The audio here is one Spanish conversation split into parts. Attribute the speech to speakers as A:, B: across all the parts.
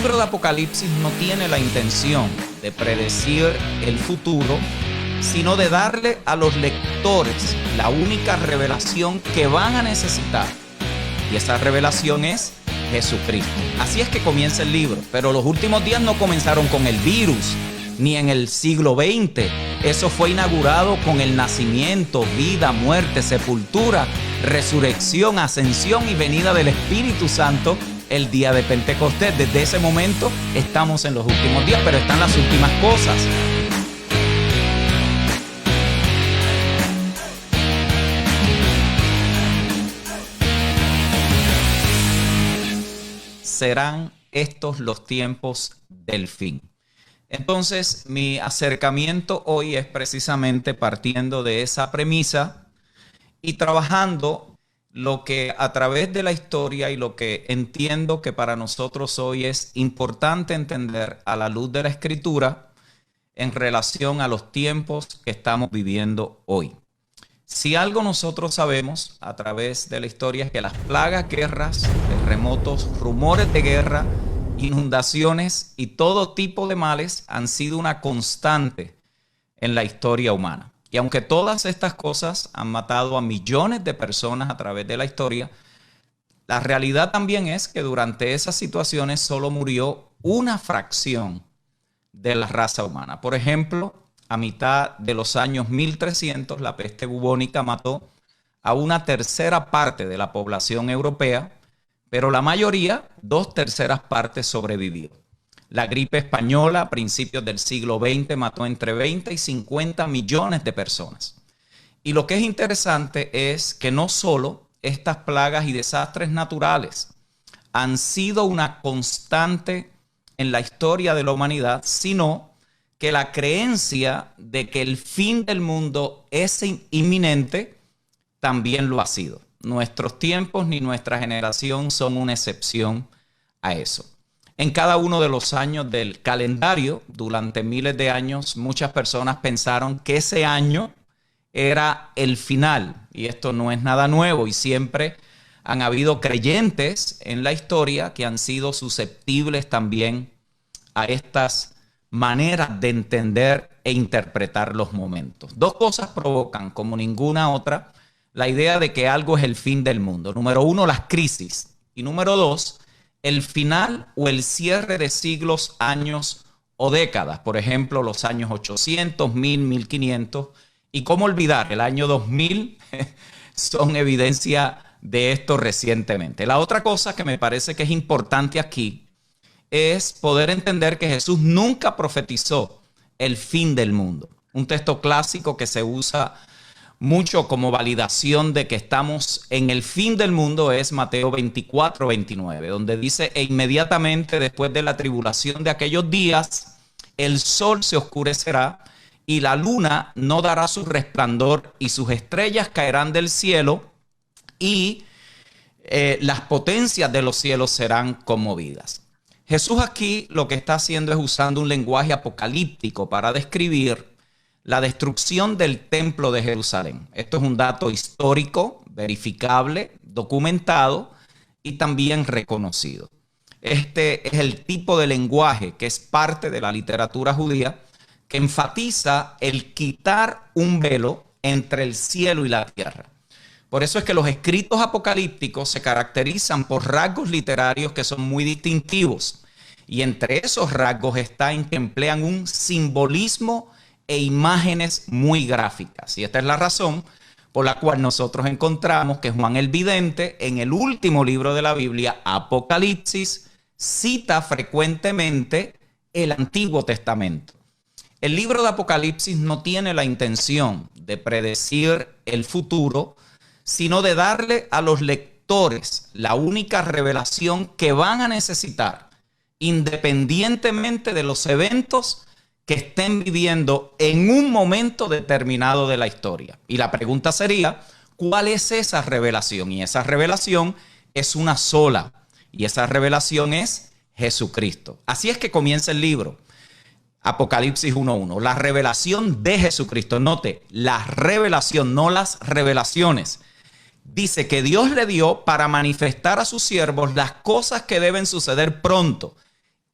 A: libro de Apocalipsis no tiene la intención de predecir el futuro, sino de darle a los lectores la única revelación que van a necesitar. Y esa revelación es Jesucristo. Así es que comienza el libro. Pero los últimos días no comenzaron con el virus, ni en el siglo XX. Eso fue inaugurado con el nacimiento, vida, muerte, sepultura, resurrección, ascensión y venida del Espíritu Santo el día de Pentecostés. Desde ese momento estamos en los últimos días, pero están las últimas cosas. Serán estos los tiempos del fin. Entonces, mi acercamiento hoy es precisamente partiendo de esa premisa y trabajando lo que a través de la historia y lo que entiendo que para nosotros hoy es importante entender a la luz de la Escritura en relación a los tiempos que estamos viviendo hoy. Si algo nosotros sabemos a través de la historia es que las plagas, guerras, terremotos, rumores de guerra, inundaciones y todo tipo de males han sido una constante en la historia humana. Y aunque todas estas cosas han matado a millones de personas a través de la historia, la realidad también es que durante esas situaciones solo murió una fracción de la raza humana. Por ejemplo, a mitad de los años 1300, la peste bubónica mató a una tercera parte de la población europea, pero la mayoría, 2/3 partes, sobrevivió. La gripe española a principios del siglo XX mató entre 20 y 50 millones de personas. Y lo que es interesante es que no solo estas plagas y desastres naturales han sido una constante en la historia de la humanidad, sino que la creencia de que el fin del mundo es inminente también lo ha sido. Nuestros tiempos ni nuestra generación son una excepción a eso. En cada uno de los años del calendario, durante miles de años, muchas personas pensaron que ese año era el final. Y esto no es nada nuevo y siempre han habido creyentes en la historia que han sido susceptibles también a estas maneras de entender e interpretar los momentos. Dos cosas provocan, como ninguna otra, la idea de que algo es el fin del mundo. Número uno, las crisis. Y número dos, el final o el cierre de siglos, años o décadas. Por ejemplo, los años 800, 1000, 1500. Y cómo olvidar, el año 2000 son evidencia de esto recientemente. La otra cosa que me parece que es importante aquí es poder entender que Jesús nunca profetizó el fin del mundo. Un texto clásico que se usa mucho como validación de que estamos en el fin del mundo es Mateo 24, 29, donde dice: e inmediatamente después de la tribulación de aquellos días, el sol se oscurecerá y la luna no dará su resplandor y sus estrellas caerán del cielo y las potencias de los cielos serán conmovidas. Jesús aquí lo que está haciendo es usando un lenguaje apocalíptico para describir la destrucción del templo de Jerusalén. Esto es un dato histórico, verificable, documentado y también reconocido. Este es el tipo de lenguaje que es parte de la literatura judía que enfatiza el quitar un velo entre el cielo y la tierra. Por eso es que los escritos apocalípticos se caracterizan por rasgos literarios que son muy distintivos. Y entre esos rasgos está en que emplean un simbolismo e imágenes muy gráficas. Y esta es la razón por la cual nosotros encontramos que Juan el Vidente, en el último libro de la Biblia, Apocalipsis, cita frecuentemente el Antiguo Testamento. El libro de Apocalipsis no tiene la intención de predecir el futuro, sino de darle a los lectores la única revelación que van a necesitar, independientemente de los eventos que estén viviendo en un momento determinado de la historia. Y la pregunta sería, ¿cuál es esa revelación? Y esa revelación es una sola, y esa revelación es Jesucristo. Así es que comienza el libro. Apocalipsis 1:1, la revelación de Jesucristo. Note, la revelación, no las revelaciones. Dice que Dios le dio para manifestar a sus siervos las cosas que deben suceder pronto.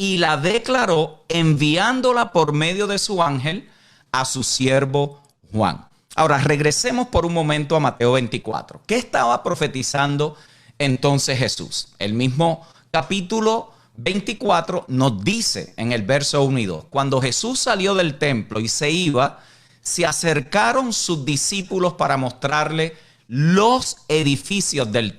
A: y la declaró enviándola por medio de su ángel a su siervo Juan. Ahora, regresemos por un momento a Mateo 24. ¿Qué estaba profetizando entonces Jesús? El mismo capítulo 24 nos dice en el verso 1 y 2, cuando Jesús salió del templo y se iba, se acercaron sus discípulos para mostrarle los edificios del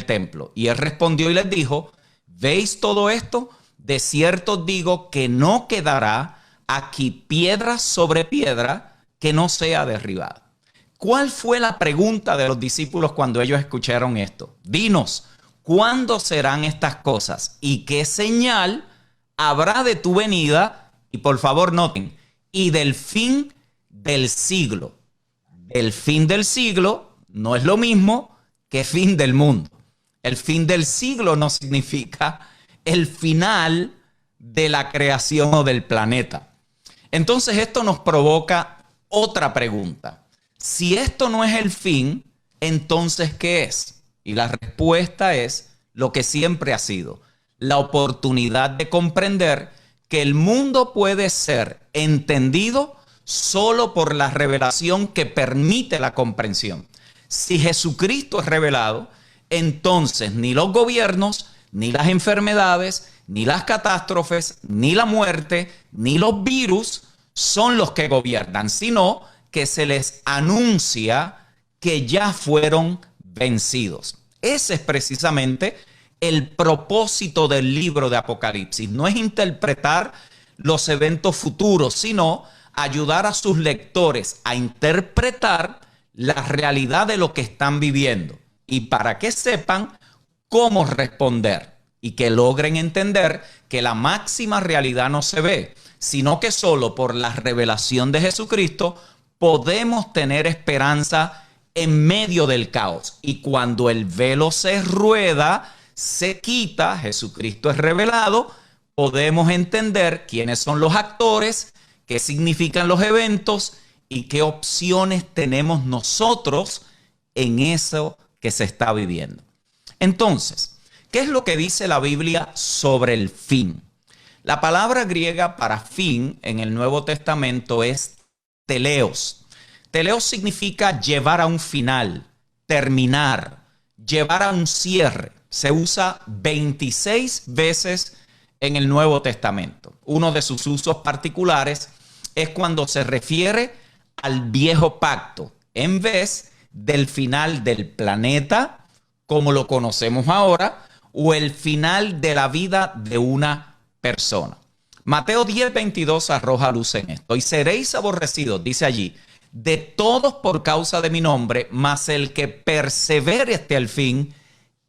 A: templo. Y él respondió y les dijo, ¿veis todo esto? De cierto os digo que no quedará aquí piedra sobre piedra que no sea derribada. ¿Cuál fue la pregunta de los discípulos cuando ellos escucharon esto? Dinos, ¿cuándo serán estas cosas? ¿Y qué señal habrá de tu venida? Y por favor noten, y del fin del siglo. El fin del siglo no es lo mismo que fin del mundo. El fin del siglo no significa el final de la creación o del planeta. Entonces esto nos provoca otra pregunta. Si esto no es el fin, entonces ¿qué es? Y la respuesta es lo que siempre ha sido, la oportunidad de comprender que el mundo puede ser entendido solo por la revelación que permite la comprensión. Si Jesucristo es revelado, entonces ni los gobiernos, ni las enfermedades, ni las catástrofes, ni la muerte, ni los virus son los que gobiernan, sino que se les anuncia que ya fueron vencidos. Ese es precisamente el propósito del libro de Apocalipsis. No es interpretar los eventos futuros, sino ayudar a sus lectores a interpretar la realidad de lo que están viviendo y para que sepan cómo responder y que logren entender que la máxima realidad no se ve, sino que solo por la revelación de Jesucristo podemos tener esperanza en medio del caos. Y cuando el velo se rueda, se quita, Jesucristo es revelado, podemos entender quiénes son los actores, qué significan los eventos y qué opciones tenemos nosotros en eso que se está viviendo. Entonces, ¿qué es lo que dice la Biblia sobre el fin? La palabra griega para fin en el Nuevo Testamento es teleos. Teleos significa llevar a un final, terminar, llevar a un cierre. Se usa 26 veces en el Nuevo Testamento. Uno de sus usos particulares es cuando se refiere al viejo pacto, en vez del final del planeta, como lo conocemos ahora, o el final de la vida de una persona. Mateo 10:22 arroja luz en esto. Y seréis aborrecidos, dice allí, de todos por causa de mi nombre, mas el que persevere hasta el fin,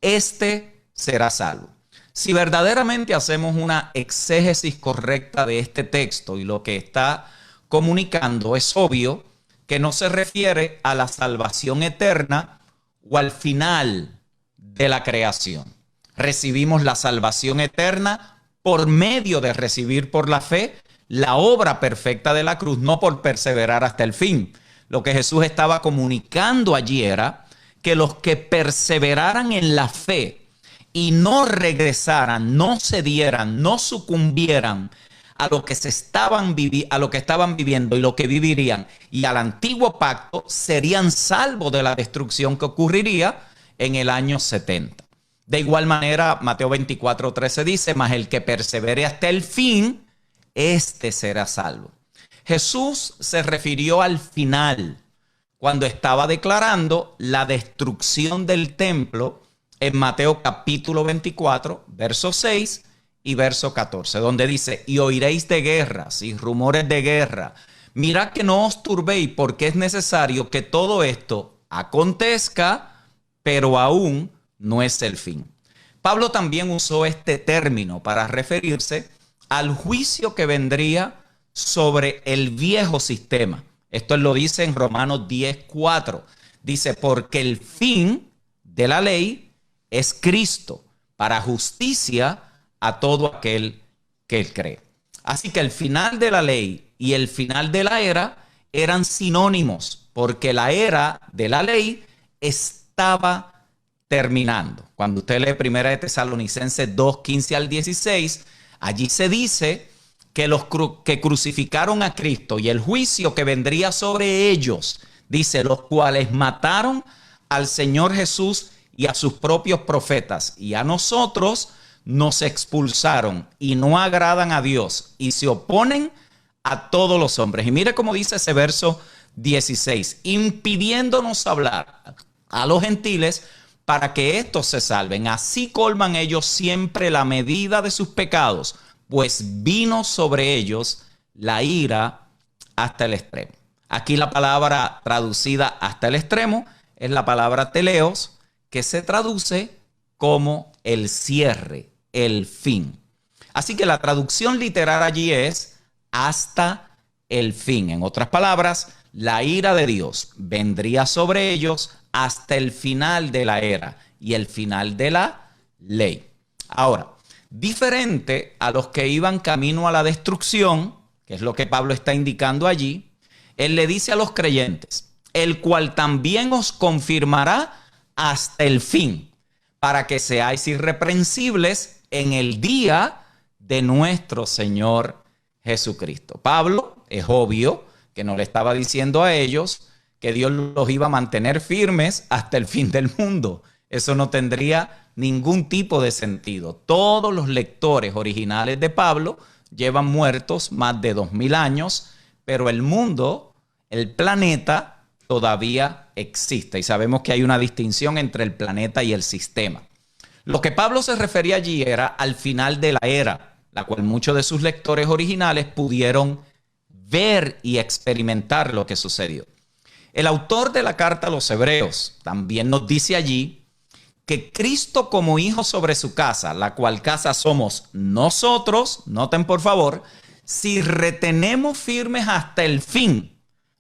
A: este será salvo. Si verdaderamente hacemos una exégesis correcta de este texto y lo que está comunicando, es obvio que no se refiere a la salvación eterna o al final de la creación. Recibimos la salvación eterna por medio de recibir por la fe la obra perfecta de la cruz, no por perseverar hasta el fin. Lo que Jesús estaba comunicando allí era que los que perseveraran en la fe y no regresaran, no cedieran, no sucumbieran a lo que estaban viviendo y lo que vivirían y al antiguo pacto, serían salvos de la destrucción que ocurriría en el año 70. De igual manera, Mateo 24:13 dice, mas el que persevere hasta el fin, este será salvo. Jesús se refirió al final cuando estaba declarando la destrucción del templo en Mateo capítulo 24, verso 6 y verso 14, donde dice, y oiréis de guerras y rumores de guerra. Mirad que no os turbéis, porque es necesario que todo esto acontezca, pero aún no es el fin. Pablo también usó este término para referirse al juicio que vendría sobre el viejo sistema. Esto él lo dice en Romanos 10:4. Dice, porque el fin de la ley es Cristo, para justicia a todo aquel que él cree. Así que el final de la ley y el final de la era eran sinónimos, porque la era de la ley estaba terminando. Cuando usted lee 1 de Tesalonicenses 2:15 al 16, Allí se dice que los que crucificaron a Cristo y el juicio que vendría sobre ellos, dice, los cuales mataron al Señor Jesús y a sus propios profetas, y a nosotros nos expulsaron y no agradan a Dios y se oponen a todos los hombres. Y mire cómo dice ese verso 16, impidiéndonos hablar a los gentiles para que éstos se salven. Así colman ellos siempre la medida de sus pecados, pues vino sobre ellos la ira hasta el extremo. Aquí la palabra traducida hasta el extremo es la palabra teleos, que se traduce como el cierre, el fin. Así que la traducción literal allí es hasta el fin. En otras palabras, la ira de Dios vendría sobre ellos hasta el final de la era y el final de la ley. Ahora, diferente a los que iban camino a la destrucción, que es lo que Pablo está indicando allí, él le dice a los creyentes, el cual también os confirmará hasta el fin, para que seáis irreprensibles en el día de nuestro Señor Jesucristo. Pablo, es obvio que no le estaba diciendo a ellos que Dios los iba a mantener firmes hasta el fin del mundo. Eso no tendría ningún tipo de sentido. Todos los lectores originales de Pablo llevan muertos más de 2000 años, pero el mundo, el planeta, todavía existe. Y sabemos que hay una distinción entre el planeta y el sistema. Lo que Pablo se refería allí era al final de la era, la cual muchos de sus lectores originales pudieron ver y experimentar lo que sucedió. El autor de la carta a los Hebreos también nos dice allí que Cristo como hijo sobre su casa, la cual casa somos nosotros, noten por favor, si retenemos firmes hasta el fin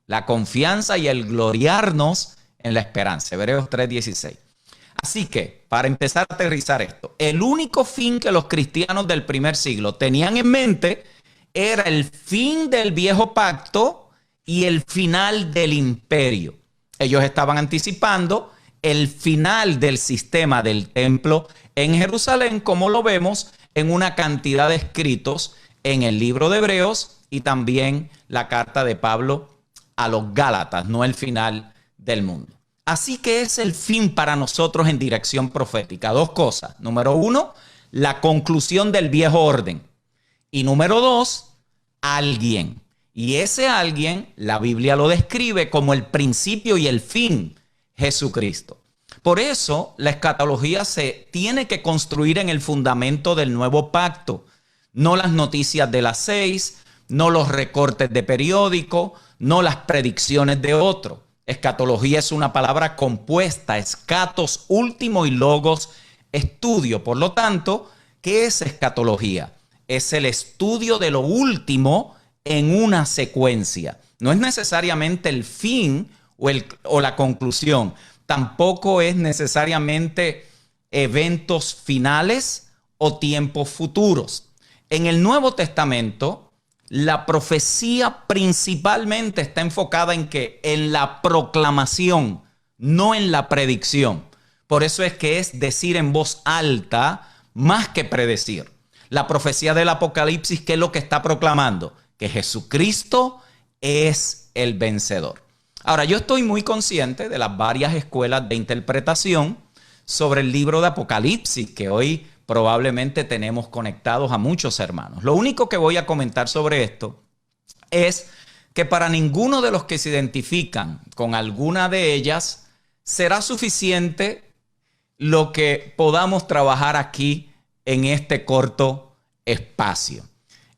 A: la confianza y el gloriarnos en la esperanza. Hebreos 3:16. Así que, para empezar a aterrizar esto, el único fin que los cristianos del primer siglo tenían en mente era el fin del viejo pacto y el final del imperio. Ellos estaban anticipando el final del sistema del templo en Jerusalén, como lo vemos en una cantidad de escritos en el libro de Hebreos y también la carta de Pablo a los Gálatas, no el final del mundo. Así que es el fin para nosotros en dirección profética. Dos cosas. Número uno, la conclusión del viejo orden. Y número dos, alguien. Y ese alguien, la Biblia lo describe como el principio y el fin, Jesucristo. Por eso, la escatología se tiene que construir en el fundamento del nuevo pacto. No las noticias de las 6, no los recortes de periódico, no las predicciones de otro. Escatología es una palabra compuesta, escatos, último y logos, estudio. Por lo tanto, ¿qué es escatología? Es el estudio de lo último en una secuencia. No es necesariamente el fin o la conclusión. Tampoco es necesariamente eventos finales o tiempos futuros. En el Nuevo Testamento, la profecía principalmente está enfocada en que en la proclamación, no en la predicción. Por eso es que es decir en voz alta más que predecir. La profecía del Apocalipsis, ¿qué es lo que está proclamando? Que Jesucristo es el vencedor. Ahora, yo estoy muy consciente de las varias escuelas de interpretación sobre el libro de Apocalipsis que hoy probablemente tenemos conectados a muchos hermanos. Lo único que voy a comentar sobre esto es que para ninguno de los que se identifican con alguna de ellas será suficiente lo que podamos trabajar aquí en este corto espacio.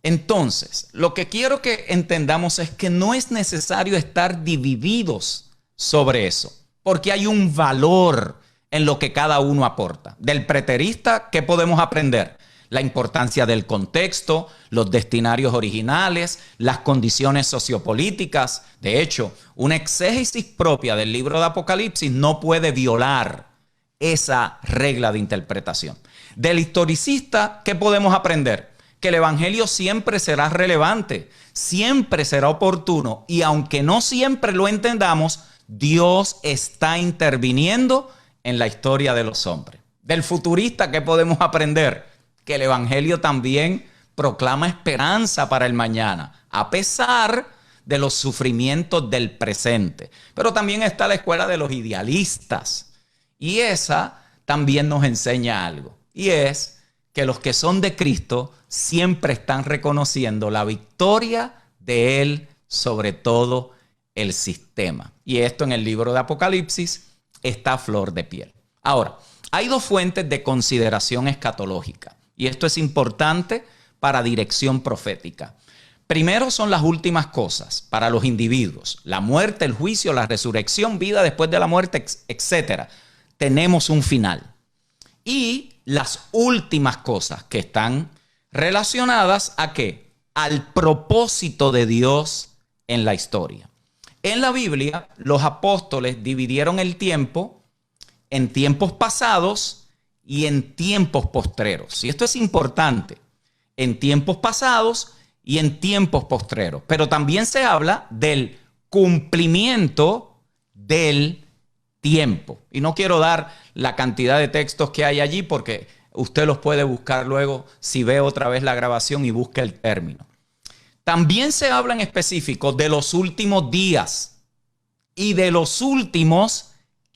A: Entonces, lo que quiero que entendamos es que no es necesario estar divididos sobre eso, porque hay un valor en lo que cada uno aporta. Del preterista, ¿qué podemos aprender? La importancia del contexto, los destinarios originales, las condiciones sociopolíticas. De hecho, una exégesis propia del libro de Apocalipsis no puede violar esa regla de interpretación. Del historicista, ¿qué podemos aprender? Que el evangelio siempre será relevante, siempre será oportuno y aunque no siempre lo entendamos, Dios está interviniendo en la historia de los hombres. Del futurista, ¿qué podemos aprender? Que el evangelio también proclama esperanza para el mañana, a pesar de los sufrimientos del presente. Pero también está la escuela de los idealistas. Y esa también nos enseña algo. Y es que los que son de Cristo siempre están reconociendo la victoria de Él sobre todo el sistema. Y esto en el libro de Apocalipsis está a flor de piel. Ahora, hay dos fuentes de consideración escatológica. Y esto es importante para dirección profética. Primero son las últimas cosas para los individuos. La muerte, el juicio, la resurrección, vida después de la muerte, etc. Tenemos un final. Y las últimas cosas que están relacionadas ¿a qué? Al propósito de Dios en la historia. En la Biblia, los apóstoles dividieron el tiempo en tiempos pasados y en tiempos postreros. Y esto es importante. En tiempos pasados y en tiempos postreros. Pero también se habla del cumplimiento del tiempo. Y no quiero dar la cantidad de textos que hay allí porque usted los puede buscar luego si ve otra vez la grabación y busca el término. También se habla en específico de los últimos días y de los últimos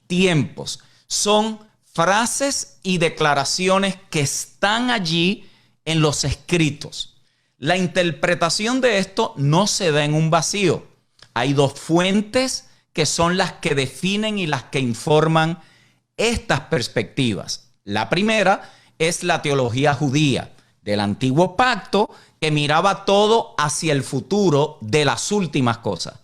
A: tiempos. Son frases y declaraciones que están allí en los escritos. La interpretación de esto no se da en un vacío. Hay dos fuentes que son las que definen y las que informan estas perspectivas. La primera es la teología judía del Antiguo Pacto, que miraba todo hacia el futuro de las últimas cosas.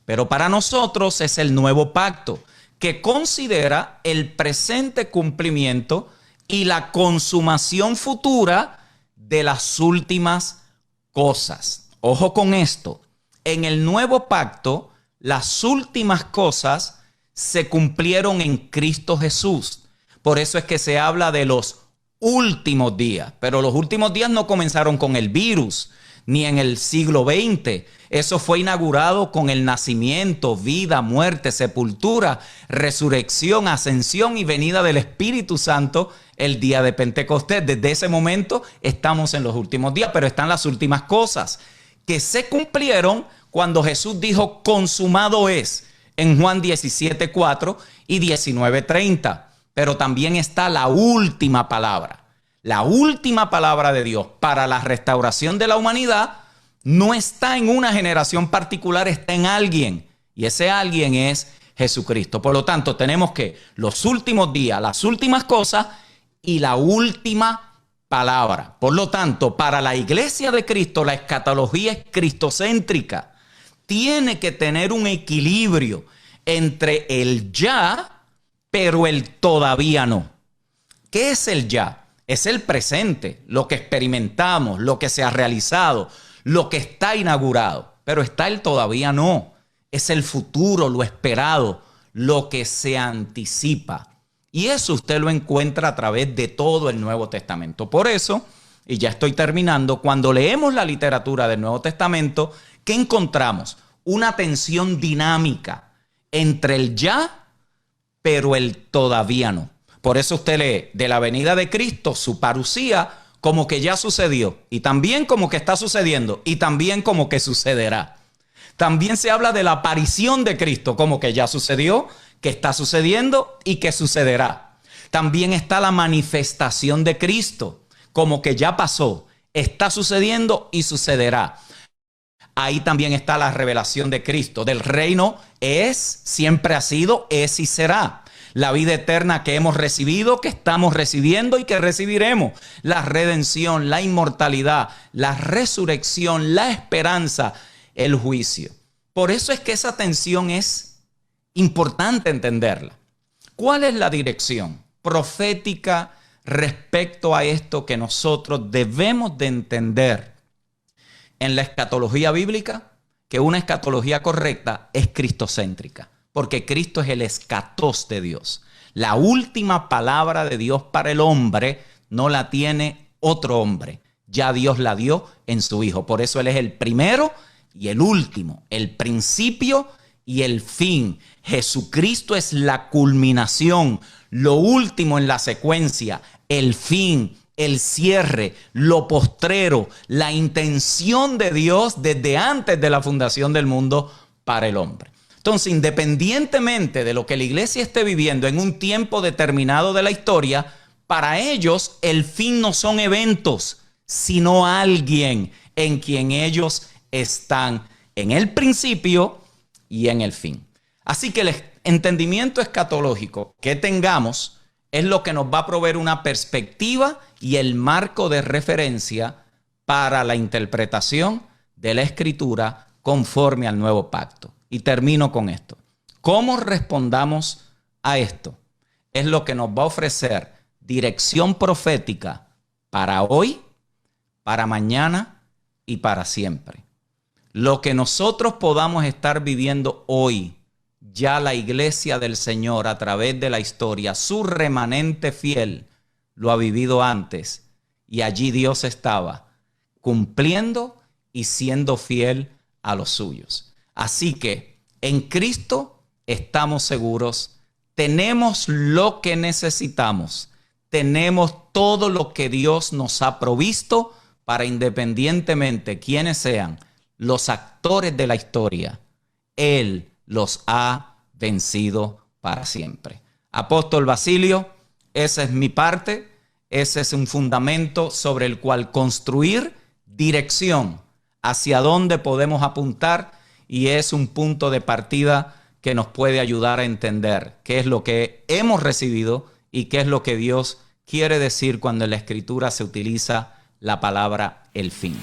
A: Pero para nosotros es el Nuevo Pacto, que considera el presente cumplimiento y la consumación futura de las últimas cosas. Ojo con esto. En el Nuevo Pacto, las últimas cosas se cumplieron en Cristo Jesús. Por eso es que se habla de los últimos días. Pero los últimos días no comenzaron con el virus, ni en el siglo XX. Eso fue inaugurado con el nacimiento, vida, muerte, sepultura, resurrección, ascensión y venida del Espíritu Santo el día de Pentecostés. Desde ese momento estamos en los últimos días, pero están las últimas cosas que se cumplieron cuando Jesús dijo consumado es en Juan 17:4 y 19:30. Pero también está la última palabra. La última palabra de Dios para la restauración de la humanidad no está en una generación particular, está en alguien. Y ese alguien es Jesucristo. Por lo tanto, tenemos que los últimos días, las últimas cosas y la última palabra. Por lo tanto, para la iglesia de Cristo, la escatología es cristocéntrica. Tiene que tener un equilibrio entre el ya, pero el todavía no. ¿Qué es el ya? Es el presente, lo que experimentamos, lo que se ha realizado, lo que está inaugurado. Pero está el todavía no. Es el futuro, lo esperado, lo que se anticipa. Y eso usted lo encuentra a través de todo el Nuevo Testamento. Por eso, y ya estoy terminando, cuando leemos la literatura del Nuevo Testamento, ¿qué encontramos? Una tensión dinámica entre el ya, pero el todavía no. Por eso usted lee de la venida de Cristo, su parusía, como que ya sucedió, y también como que está sucediendo, y también como que sucederá. También se habla de la aparición de Cristo, como que ya sucedió, que está sucediendo y que sucederá. También está la manifestación de Cristo, como que ya pasó, está sucediendo y sucederá. Ahí también está la revelación de Cristo, del reino es, siempre ha sido, es y será. La vida eterna que hemos recibido, que estamos recibiendo y que recibiremos. La redención, la inmortalidad, la resurrección, la esperanza, el juicio. Por eso es que esa tensión es importante entenderla. ¿Cuál es la dirección profética respecto a esto que nosotros debemos de entender en la escatología bíblica? Que una escatología correcta es cristocéntrica, porque Cristo es el escatos de Dios. La última palabra de Dios para el hombre no la tiene otro hombre. Ya Dios la dio en su Hijo. Por eso Él es el primero y el último, el principio y el fin. Jesucristo es la culminación, lo último en la secuencia, el fin, el cierre, lo postrero, la intención de Dios desde antes de la fundación del mundo para el hombre. Entonces, independientemente de lo que la iglesia esté viviendo en un tiempo determinado de la historia, para ellos el fin no son eventos, sino alguien en quien ellos están en el principio y en el fin. Así que el entendimiento escatológico que tengamos es lo que nos va a proveer una perspectiva y el marco de referencia para la interpretación de la Escritura conforme al nuevo pacto. Y termino con esto. ¿Cómo respondamos a esto? Es lo que nos va a ofrecer dirección profética para hoy, para mañana y para siempre. Lo que nosotros podamos estar viviendo hoy, ya la iglesia del Señor a través de la historia, su remanente fiel, lo ha vivido antes y allí Dios estaba cumpliendo y siendo fiel a los suyos. Así que en Cristo estamos seguros, tenemos lo que necesitamos, tenemos todo lo que Dios nos ha provisto para, independientemente quiénes sean los actores de la historia, Él los ha vencido para siempre. Apóstol Basilio, esa es mi parte, ese es un fundamento sobre el cual construir dirección hacia dónde podemos apuntar y es un punto de partida que nos puede ayudar a entender qué es lo que hemos recibido y qué es lo que Dios quiere decir cuando en la Escritura se utiliza la palabra el fin.